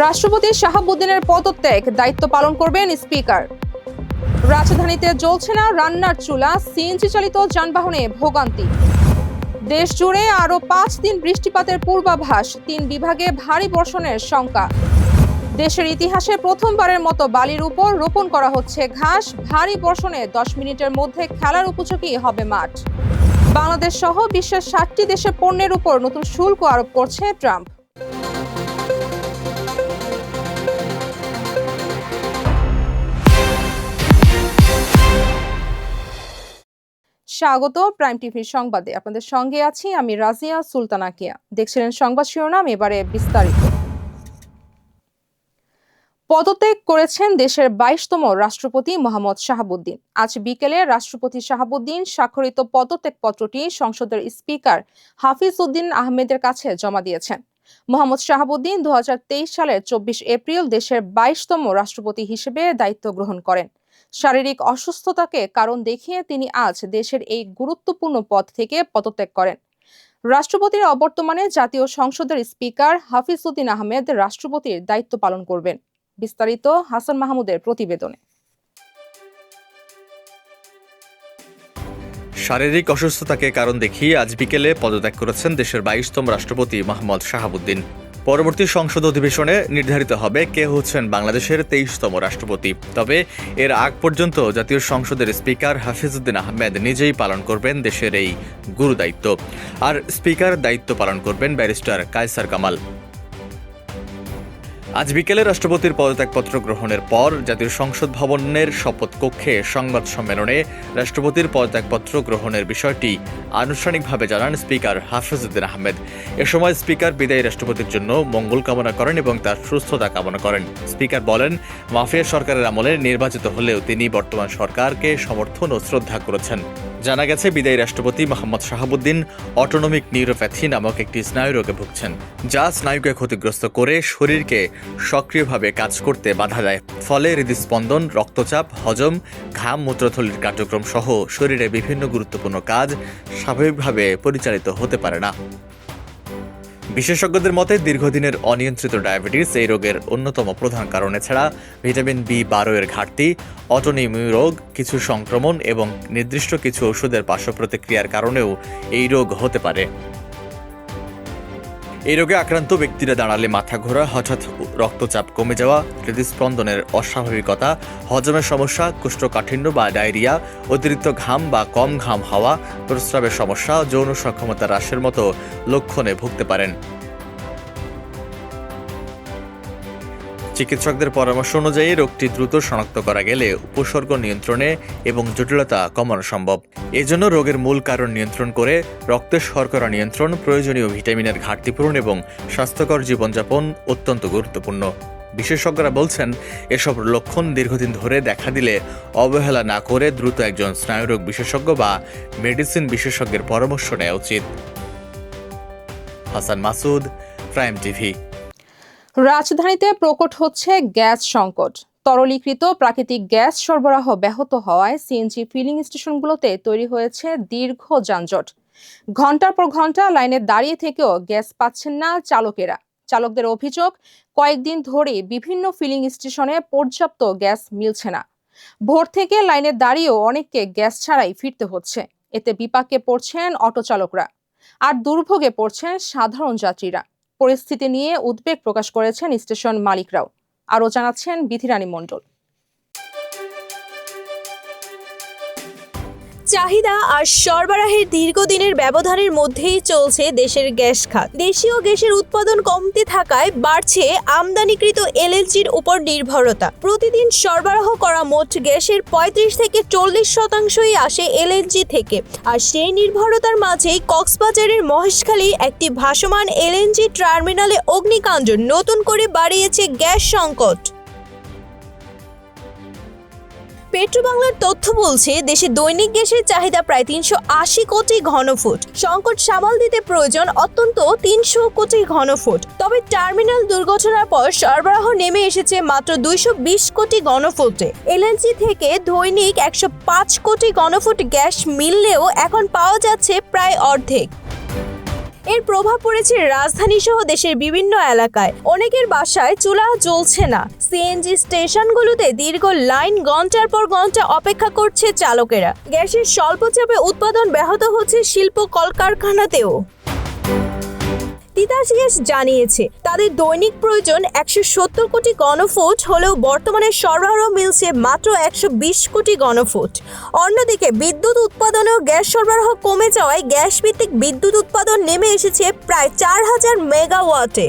রাষ্ট্রপতি শাহাবুদ্দিনের পদত্যাগ, দায়িত্ব পালন করবেন স্পিকার। রাজধানীতে জ্বলছে না রান্নার চুলা, সিএনজি চালিত যানবাহনে ভোগান্তি। দেশ জুড়ে আরও 5 দিন বৃষ্টিপাতের পূর্বাভাস, 3 বিভাগে ভারী বর্ষণের শঙ্কা। দেশের ইতিহাসে প্রথমবারের মতো বালির উপর রোপণ করা হচ্ছে ঘাস, ভারী বর্ষণে 10 মিনিটের মধ্যে খেলার উপযোগী হবে মাঠ। বাংলাদেশ সহ বিশ্বের 60টি দেশে পণ্যের উপর নতুন শুল্ক আরোপ করছে ট্রাম্প। স্বাগত প্রাইম টিভির সংবাদে। আপনাদের সঙ্গে আছি আমি রাজিয়া সুলতানা কিয়া। দেখছিলেন সংবাদ শিরোনাম, এবারে বিস্তারিত। পদত্যাগ করেছেন দেশের 22তম রাষ্ট্রপতি মোহাম্মদ শাহাবুদ্দিন। আজ বিকেলে রাষ্ট্রপতি শাহাবুদ্দিন স্বাক্ষরিত পদত্যাগপত্রটি সংসদের স্পিকার হাফিজ উদ্দিন আহমেদের কাছে জমা দিয়েছেন। মোহাম্মদ শাহাবুদ্দিন 2023 সালের 24 এপ্রিল দেশের 22তম রাষ্ট্রপতি হিসেবে দায়িত্ব গ্রহণ করেন। শারীরিক অসুস্থতাকে কারণ দেখিয়ে তিনি আজ দেশের এই গুরুত্বপূর্ণ পদ থেকে পদত্যাগ করেন। রাষ্ট্রপতির অবর্তমানে জাতীয় সংসদের স্পিকার হাফিজ উদ্দিন আহমেদ রাষ্ট্রপতির দায়িত্ব পালন করবেন। বিস্তারিত হাসান মাহমুদের প্রতিবেদনে। শারীরিক অসুস্থতাকে কারণ দেখিয়ে আজ বিকেলে পদত্যাগ করেছেন দেশের 22তম রাষ্ট্রপতি মোহাম্মদ শাহাবুদ্দিন। পরবর্তী সংসদ অধিবেশনে নির্ধারিত হবে কে হচ্ছেন বাংলাদেশের 23তম রাষ্ট্রপতি। তবে এর আগ পর্যন্ত জাতীয় সংসদের স্পিকার হাফিজ উদ্দিন আহমেদ নিজেই পালন করবেন দেশের এই গুরু দায়িত্ব। আর স্পিকার দায়িত্ব পালন করবেন ব্যারিস্টার কায়সার কামাল। আজ বিকেলে রাষ্ট্রপতির পদত্যাগপত্র গ্রহণের পর জাতীয় সংসদ ভবনের শপথ কক্ষে সংবাদ সম্মেলনে রাষ্ট্রপতির পদত্যাগপত্র গ্রহণের বিষয়টি আনুষ্ঠানিকভাবে জানান স্পিকার হাফিজ উদ্দিন আহমেদ। এ সময় স্পিকার বিদায়ী রাষ্ট্রপতির জন্য মঙ্গল কামনা করেন এবং তার সুস্থতা কামনা করেন। স্পিকার বলেন, মাফিয়া সরকারের আমলে নির্বাচিত হলেও তিনি বর্তমান সরকারকে সমর্থন ও শ্রদ্ধা করেছেন। জানা গেছে বিদায়ী রাষ্ট্রপতি মোহাম্মদ শাহাবুদ্দিন অটোনমিক নিউরোপ্যাথি নামক একটি স্নায়ুরোগে ভুগছেন, যা স্নায়ুকে ক্ষতিগ্রস্ত করে শরীরকে সক্রিয়ভাবে কাজ করতে বাধা দেয়। ফলে হৃদস্পন্দন, রক্তচাপ, হজম, ঘাম, মূত্রথলির কার্যক্রম সহ শরীরে বিভিন্ন গুরুত্বপূর্ণ কাজ স্বাভাবিকভাবে পরিচালিত হতে পারে না। বিশেষজ্ঞদের মতে দীর্ঘদিনের অনিয়ন্ত্রিত ডায়াবেটিস এই রোগের অন্যতম প্রধান কারণ। এছাড়া ভিটামিন B12 এর ঘাটতি, অটোইমিউন রোগ, কিছু সংক্রমণ এবং নির্দিষ্ট কিছু ওষুধের পার্শ্ব প্রতিক্রিয়ার কারণেও এই রোগ হতে পারে। এই রোগে আক্রান্ত ব্যক্তিরা দাঁড়ালে মাথা ঘোরা, হঠাৎ রক্তচাপ কমে যাওয়া, হৃদস্পন্দনের অস্বাভাবিকতা, হজমের সমস্যা, কোষ্ঠকাঠিন্য বা ডায়রিয়া, অতিরিক্ত ঘাম বা কম ঘাম হওয়া, প্রস্রাবের সমস্যা, যৌন সক্ষমতা হ্রাসের মতো লক্ষণে ভুগতে পারেন। চিকিৎসকদের পরামর্শ অনুযায়ী রোগটি দ্রুত শনাক্ত করা গেলে উপসর্গ নিয়ন্ত্রণে এবং জটিলতা কমানো সম্ভব। এজন্য রোগের মূল কারণ নিয়ন্ত্রণ করে রক্তের শর্করা নিয়ন্ত্রণ, প্রয়োজনীয় ভিটামিনের ঘাটতি পূরণ এবং স্বাস্থ্যকর জীবনযাপন অত্যন্ত গুরুত্বপূর্ণ। বিশেষজ্ঞরা বলছেন, এসব লক্ষণ দীর্ঘদিন ধরে দেখা দিলে অবহেলা না করে দ্রুত একজন স্নায়ুরোগ বিশেষজ্ঞ বা মেডিসিন বিশেষজ্ঞের পরামর্শ নেওয়া উচিত। Hasan Masud, prime TV. রাজধানীতে প্রকট হচ্ছে গ্যাস সংকট। তরলীকৃত প্রাকৃতিক গ্যাস সরবরাহ ব্যাহত হওয়ায় সিএনজি ফিলিং স্টেশনগুলোতে তৈরি হয়েছে দীর্ঘ যানজট। ঘন্টার পর ঘন্টা লাইনে দাঁড়িয়ে থেকেও গ্যাস পাচ্ছেন না চালকেরা। চালকদের অভিযোগ, কয়েকদিন ধরে বিভিন্ন ফিলিং স্টেশনে পর্যাপ্ত গ্যাস মিলছে না। ভোর থেকে লাইনে দাঁড়িয়েও অনেককে গ্যাস ছাড়াই ফিরতে হচ্ছে। এতে বিপাকে পড়ছেন অটো চালকরা, আর দুর্ভোগে পড়ছেন সাধারণ যাত্রীরা। পরিস্থিতি নিয়ে উদ্বেগ প্রকাশ করেছেন স্টেশন মালিকরাও। আরও জানাচ্ছেন বিধিরানী মণ্ডল। চাহিদা আর সরবরাহের দীর্ঘদিনের ব্যবধানের মধ্যেই চলছে দেশের গ্যাস খাত। দেশীয় গ্যাসের উৎপাদন কমতে থাকায় বাড়ছে আমদানিকৃত এলএনজির উপর নির্ভরতা। প্রতিদিন সরবরাহ করা মোট গ্যাসের 35 থেকে 40% আসে এলএনজি থেকে। আর সেই নির্ভরতার মাঝেই কক্সবাজারের মহেশখালী একটি ভাসমান এলএনজি টার্মিনালে অগ্নিকাণ্ড নতুন করে বাড়িয়েছে গ্যাস সংকট। পেট্রোবাংলার তথ্য বলছে, দেশে দৈনিক গ্যাসের চাহিদা প্রায় 380 কোটি ঘনফুট। সংকট সামাল দিতে প্রয়োজন অত্যন্ত 300 কোটি ঘনফুট। তবে টার্মিনাল দুর্ঘটনার পর সরবরাহ নেমে এসেছে মাত্র 220 কোটি ঘনফুটে। এলএনজি থেকে দৈনিক 105 কোটি ঘনফুট গ্যাস মিললেও এখন পাওয়া যাচ্ছে প্রায় অর্ধেক। এর প্রভাব পড়েছে রাজধানী সহ দেশের বিভিন্ন এলাকায়। অনেকের বাসায় চুলা জ্বলছে না। সিএনজি স্টেশনগুলোতে দীর্ঘ লাইন, ঘন্টার পর ঘন্টা অপেক্ষা করছে চালকেরা। গ্যাসের স্বল্প চাপে উৎপাদন ব্যাহত হচ্ছে শিল্প কলকারখানাতেও। তিতাস গ্যাস জানিয়েছে তাদের দৈনিক প্রয়োজন 170 কোটি ঘনফুট হলেও বর্তমানে সরবরাহ মিলছে মাত্র 120 কোটি ঘনফুট। অন্যদিকে বিদ্যুৎ উৎপাদনেও গ্যাস সরবরাহ কমে যাওয়ায় গ্যাস ভিত্তিক বিদ্যুৎ উৎপাদন নেমে এসেছে প্রায় 4000 মেগাওয়াটে।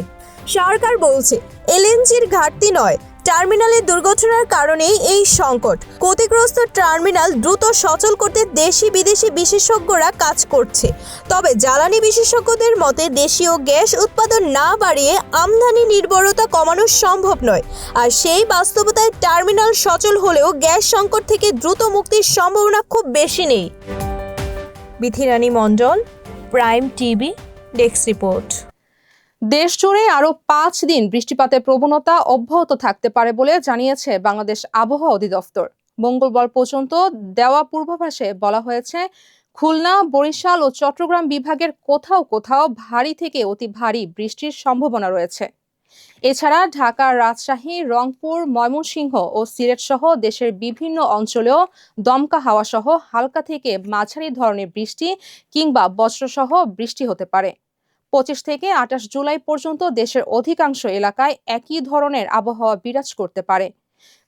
সরকার বলছে এলএনজির ঘাটতি নয়, টার্মিনালের দুর্ঘটনার কারণেই এই সংকট। ক্ষতিগ্রস্ত টার্মিনাল দ্রুত সচল করতে দেশি বিদেশি বিশেষজ্ঞরা কাজ করছে। তবে জ্বালানি বিশেষজ্ঞদের মতে দেশীয় গ্যাস উৎপাদন না বাড়িয়ে আমদানি নির্ভরতা কমানো সম্ভব নয়। আর সেই বাস্তবতায় টার্মিনাল সচল হলেও গ্যাস সংকট থেকে দ্রুত মুক্তির সম্ভাবনা খুব বেশি নেই। বিথিরানী মণ্ডল, প্রাইম টিভি, ডেস্ক রিপোর্ট। দেশ জুড়ে আরো 5 দিন বৃষ্টিপাতের প্রবণতা অব্যাহত থাকতে পারে বলে জানিয়েছে বাংলাদেশ আবহাওয়া অধিদপ্তর। মঙ্গলবার পর্যন্ত দেওয়া পূর্বাভাসে বলা হয়েছে, খুলনা, বরিশাল ও চট্টগ্রাম বিভাগের কোথাও কোথাও ভারী থেকে অতি ভারী বৃষ্টির সম্ভাবনা রয়েছে। এছাড়া ঢাকা, রাজশাহী, রংপুর, ময়মনসিংহ ও সিলেট সহ দেশের বিভিন্ন অঞ্চলেও দমকা হাওয়া সহ হালকা থেকে মাঝারি ধরনের বৃষ্টি কিংবা বজ্রসহ বৃষ্টি হতে পারে। 25 থেকে 28 জুলাই পর্যন্ত দেশের অধিকাংশ এলাকায় একই ধরনের আবহাওয়া বিরাজ করতে পারে।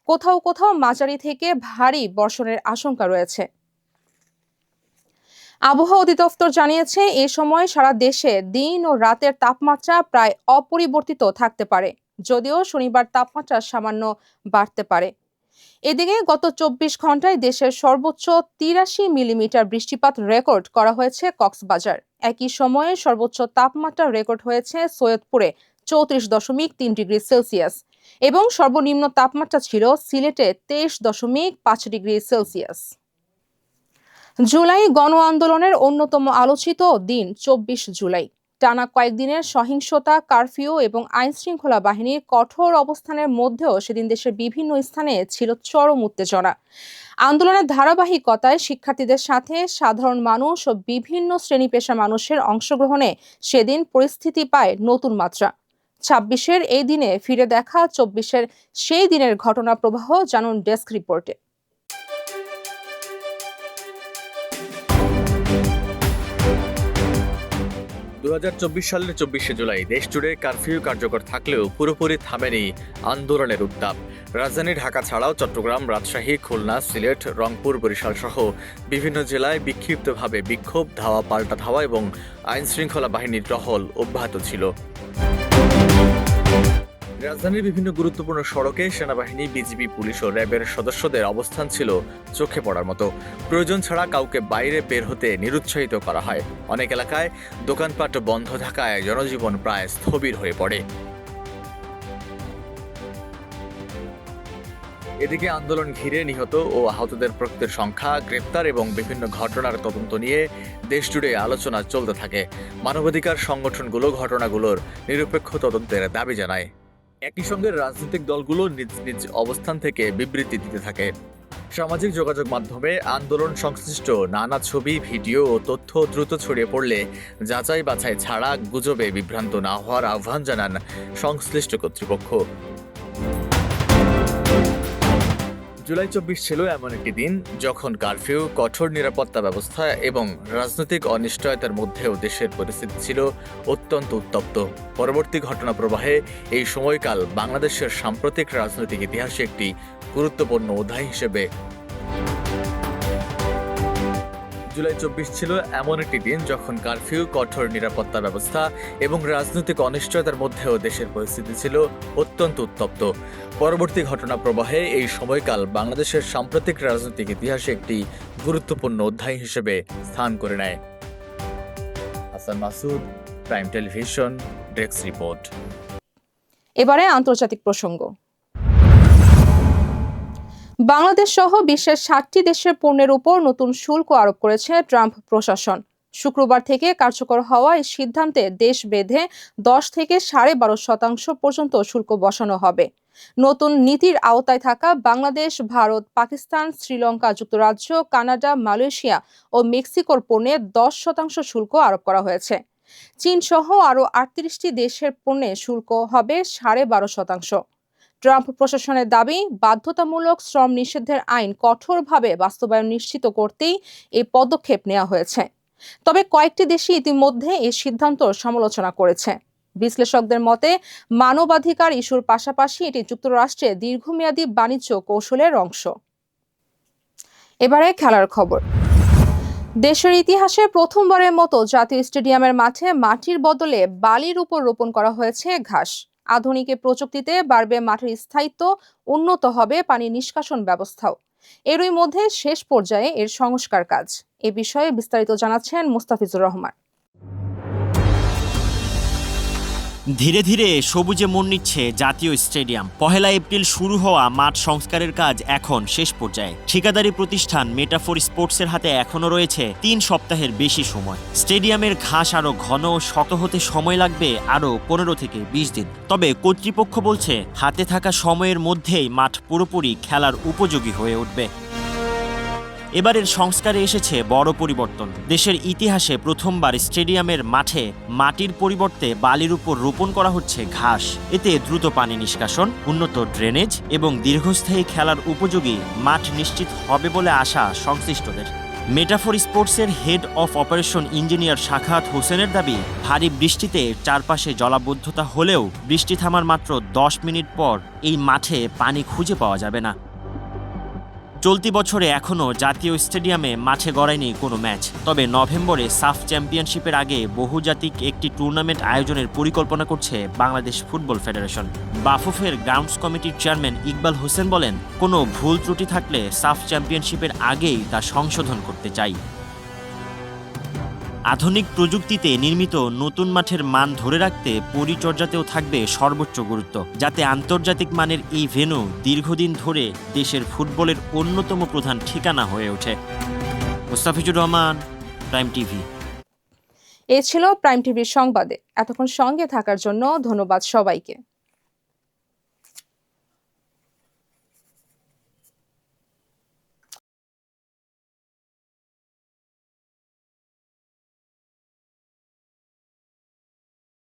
কোথাও কোথাও মাঝারি থেকে ভারী বর্ষণের আশঙ্কা রয়েছে। আবহাওয়া অধিদপ্তর জানিয়েছে, এ সময় সারা দেশে দিন ও রাতের তাপমাত্রা প্রায় অপরিবর্তিত থাকতে পারে, যদিও শনিবার তাপমাত্রা সামান্য বাড়তে পারে। এদিকে গত 24 ঘন্টায় দেশের সর্বোচ্চ 83 মিলিমিটার বৃষ্টিপাত রেকর্ড করা হয়েছে কক্সবাজার। একই সময়ে সর্বোচ্চ তাপমাত্রা রেকর্ড হয়েছে সৈয়দপুরে 34.3 ডিগ্রি সেলসিয়াস এবং সর্বনিম্ন তাপমাত্রা ছিল সিলেটে 23.5 ডিগ্রি সেলসিয়াস। জুলাই গণ আন্দোলনের অন্যতম আলোচিত দিন 24 জুলাই। টানা কয়েকদিনের সহিংসতা, কারফিউ এবং আইনশৃঙ্খলা বাহিনীর কঠোর অবস্থানের মধ্যেও সেদিন দেশের বিভিন্ন স্থানে ছিল চরম উত্তেজনা। আন্দোলনের ধারাবাহিকতায় শিক্ষার্থীদের সাথে সাধারণ মানুষ ও বিভিন্ন শ্রেণী পেশা মানুষের অংশগ্রহণে সেদিন পরিস্থিতি পায় নতুন মাত্রা। 26-এর এই দিনে ফিরে দেখা 24-এর সেই দিনের ঘটনা প্রবাহ জানুন ডেস্ক রিপোর্টে। 2024 সালের 24শে জুলাই দেশ জুড়ে কারফিউ কার্যকর থাকলেও পুরোপুরি থামেনি আন্দোলনের উত্তাপ। রাজধানী ঢাকা ছাড়াও চট্টগ্রাম, রাজশাহী, খুলনা, সিলেট, রংপুর, বরিশাল সহ বিভিন্ন জেলায় বিক্ষিপ্তভাবে বিক্ষোভ, ধাওয়া পাল্টা ধাওয়া এবং আইনশৃঙ্খলা বাহিনীর টহল অব্যাহত ছিল। রাজধানীর বিভিন্ন গুরুত্বপূর্ণ সড়কে সেনাবাহিনী, বিজিবি, পুলিশ ও র্যাবের সদস্যদের অবস্থান ছিল চোখে পড়ার মতো। প্রয়োজন ছাড়া কাউকে বাইরে বের হতে নিরুৎসাহিত করা হয়। অনেক এলাকায় দোকানপাট বন্ধ থাকায় জনজীবন প্রায় স্থবির হয়ে পড়ে। এদিকে আন্দোলন ঘিরে নিহত ও আহতদের প্রকৃত সংখ্যা, গ্রেপ্তার এবং বিভিন্ন ঘটনার তদন্ত নিয়ে দেশজুড়ে আলোচনা চলতে থাকে। মানবাধিকার সংগঠনগুলো ঘটনাগুলোর নিরপেক্ষ তদন্তের দাবি জানায়। একই সঙ্গে রাজনৈতিক দলগুলো নিজ নিজ অবস্থান থেকে বিবৃতি দিতে থাকে। সামাজিক যোগাযোগ মাধ্যমে আন্দোলন সংশ্লিষ্ট নানা ছবি, ভিডিও ও তথ্য দ্রুত ছড়িয়ে পড়লে যাচাই বাছাই ছাড়া গুজবে বিভ্রান্ত না হওয়ার আহ্বান জানান সংশ্লিষ্ট কর্তৃপক্ষ। জুলাই 24 ছিল এমন একটি দিন যখন কারফিউ, কঠোর নিরাপত্তা ব্যবস্থা এবং রাজনৈতিক অনিশ্চয়তার মধ্যেও দেশের পরিস্থিতি ছিল অত্যন্ত উত্তপ্ত। পরবর্তী ঘটনা প্রবাহে এই সময়কাল বাংলাদেশের সাম্প্রতিক রাজনৈতিক ইতিহাসে একটি গুরুত্বপূর্ণ অধ্যায় হিসেবে। জুলাই 24 ছিল এমন একটি দিন যখন কারফিউ, কঠোর নিরাপত্তা ব্যবস্থা এবং রাজনৈতিক অনিশ্চয়তার মধ্যেও দেশের পরিস্থিতি ছিল অত্যন্ত উত্তপ্ত। পরবর্তী ঘটনা প্রবাহে এই সময়কাল বাংলাদেশের সাম্প্রতিক রাজনৈতিক ইতিহাসে একটি গুরুত্বপূর্ণ অধ্যায় হিসেবে স্থান করে নেয়। Hasan Masud, prime television, desk report. এবারে আন্তর্জাতিক প্রসঙ্গ। বাংলাদেশ সহ বিশ্বের 60টি দেশের পণ্যের উপর নতুন শুল্ক আরোপ করেছে ট্রাম্প প্রশাসন। শুক্রবার থেকে কার্যকর হওয়া এই সিদ্ধান্তে দেশ বেঁধে 10 থেকে 12.5% পর্যন্ত শুল্ক বসানো হবে। নতুন নীতির আওতায় থাকা বাংলাদেশ, ভারত, পাকিস্তান, শ্রীলঙ্কা, যুক্তরাজ্য, কানাডা, মালয়েশিয়া ও মেক্সিকোর পণ্যে 10% শুল্ক আরোপ করা হয়েছে। চীন সহ আরও ৩৮টি দেশের পণ্যে শুল্ক হবে 12.৫%। ট্রাম্প প্রশাসনের দাবি, বাধ্যতামূলক শ্রম নিষেধের আইন কঠোরভাবে বাস্তবায়ন নিশ্চিত করতেই এই পদক্ষেপ নেওয়া হয়েছে। তবে কয়েকটি দেশই ইতিমধ্যে এই সিদ্ধান্ত সমালোচনা করেছে। বিশ্লেষকদের মতে, মানবাধিকার ইস্যুর পাশাপাশি এটি যুক্তরাষ্ট্রের দীর্ঘমেয়াদী বাণিজ্য কৌশলের অংশ। এবারে খেলার খবর। দেশের ইতিহাসে প্রথমবারের মতো জাতীয় স্টেডিয়ামের মাঠে মাটির বদলে বালির উপর রোপণ করা হয়েছে ঘাস। আধুনিক এ প্রযুক্তিতে বাড়বে মাঠের স্থায়িত্ব, উন্নত হবে পানি নিষ্কাশন ব্যবস্থাও। এরই মধ্যে শেষ পর্যায়ে এর সংস্কার কাজ। এ বিষয়ে বিস্তারিত জানাচ্ছেন মুস্তাফিজুর রহমান। ধীরে ধীরে সবুজে মন নিচ্ছে জাতীয় স্টেডিয়াম। 1 এপ্রিল শুরু হওয়া মাঠ সংস্কারের কাজ এখন শেষ পর্যায়ে। ঠিকাদারি প্রতিষ্ঠান মেটাফোর স্পোর্টসের হাতে এখনও রয়েছে 3 সপ্তাহের বেশি সময়। স্টেডিয়ামের ঘাস আরও ঘন ও শক্ত হতে সময় লাগবে আরও 15 থেকে 20 দিন। তবে কর্তৃপক্ষ বলছে, হাতে থাকা সময়ের মধ্যেই মাঠ পুরোপুরি খেলার উপযোগী হয়ে উঠবে। এবারের সংস্কারে এসেছে বড় পরিবর্তন। দেশের ইতিহাসে প্রথমবার স্টেডিয়ামের মাঠে মাটির পরিবর্তে বালির উপর রোপণ করা হচ্ছে ঘাস। এতে দ্রুত পানি নিষ্কাশন, উন্নত ড্রেনেজ এবং দীর্ঘস্থায়ী খেলার উপযোগী মাঠ নিশ্চিত হবে বলে আশা সংশ্লিষ্টদের। মেটাফোর স্পোর্টসের হেড অফ অপারেশন ইঞ্জিনিয়ার শাখাত হোসেনের দাবি, ভারী বৃষ্টিতে চারপাশে জলাবদ্ধতা হলেও বৃষ্টি থামার মাত্র 10 মিনিট পর এই মাঠে পানি খুঁজে পাওয়া যাবে না। চলতি বছরে এখনও জাতীয় স্টেডিয়ামে মাঠে গড়ায়নি কোনো ম্যাচ। তবে নভেম্বরে সাফ চ্যাম্পিয়নশিপের আগে বহুজাতিক একটি টুর্নামেন্ট আয়োজনের পরিকল্পনা করছে বাংলাদেশ ফুটবল ফেডারেশন। বাফুফের গ্রাউন্ডস কমিটির চেয়ারম্যান ইকবাল হোসেন বলেন, কোনো ভুল ত্রুটি থাকলে সাফ চ্যাম্পিয়নশিপের আগেই তা সংশোধন করতে চাই। আধুনিক প্রযুক্তিতে নির্মিত নতুন মাঠের মান ধরে রাখতে পরিচর্যাতেও থাকবে সর্বোচ্চ গুরুত্ব, যাতে আন্তর্জাতিক মানের এই ভেন্যু দীর্ঘদিন ধরে দেশের ফুটবলের অন্যতম প্রধান ঠিকানা হয়ে ওঠে। Mustafizur Rahman, prime TV. এ ছিল প্রাইম টিভির সংবাদে। এতক্ষণ সঙ্গে থাকার জন্য ধন্যবাদ সবাইকে।